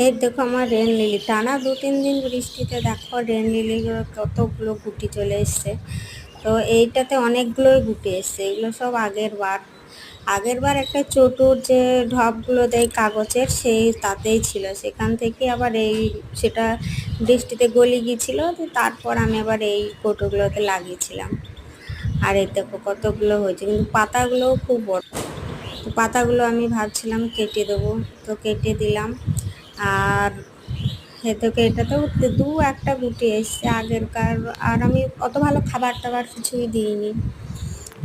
এই দেখো আমার রেন লিলি টানা 2-3 দিন বৃষ্টিতে দেখো রেন লিলিগুলো কতগুলো গুটি চলে এসছে। তো এইটাতে অনেকগুলোই গুটি এসছে, এগুলো সব আগের বার একটা চটুর যে ঢপগুলো দেয় কাগজের সেই তাতেই ছিল, সেখান থেকে আবার সেটা বৃষ্টিতে গলি গিয়েছিল। তো তারপর আমি আবার এই কৌটোগুলোতে লাগিয়েছিলাম। আর এই দেখো কতগুলো হয়েছে, কিন্তু পাতাগুলোও খুব বড়। তো পাতাগুলো আমি ভাবছিলাম কেটে দেবো, তো কেটে দিলাম। আর এটাতেও একটা গুটি এসছে আগেরকার। আর আমি অত ভালো খাবার টাবার কিছুই দিইনি,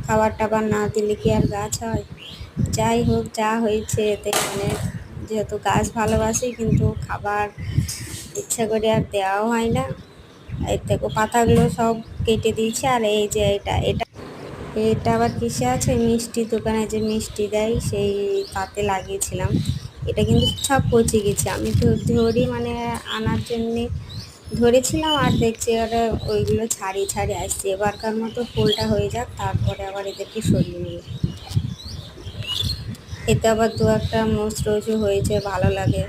খাবার টাবার না দিলে কি আর গাছ হয়? যাই হোক, যা হয়েছে এতে মানে যেহেতু গাছ ভালোবাসি, কিন্তু খাবার ইচ্ছা করে আর দেওয়াও হয় না। এই দেখো পাতাগুলো সব কেটে দিয়েছে। আর এই যে এটা এটা এটা আবার কিসে আছে, মিষ্টির দোকানে যে মিষ্টি দেয় সেই তাতে লাগিয়েছিলাম। এটা কিন্তু সব পচে গেছে, আমি তো ধরি মানে আনার জন্যে ধরেছিলাম, আর দেখছি ওরা ওইগুলো ছাড়িয়ে ছাড়িয়ে আসছে। এবারকার মতো ফুলটা হয়ে যাক, তারপরে আবার এদেরকে সরিয়ে নিই। এতে আবার দু একটা মোচড়োচু হয়েছে, ভালো লাগে।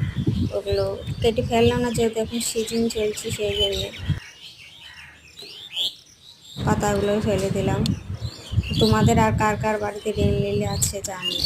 ওগুলো কেটে ফেললাম না, যেহেতু এখন সিজন চলছে সেই জন্যে পাতাগুলো ফেলে দিলাম। তোমাদের আর কার কার বাড়িতে রেন লিলি আছে জানি।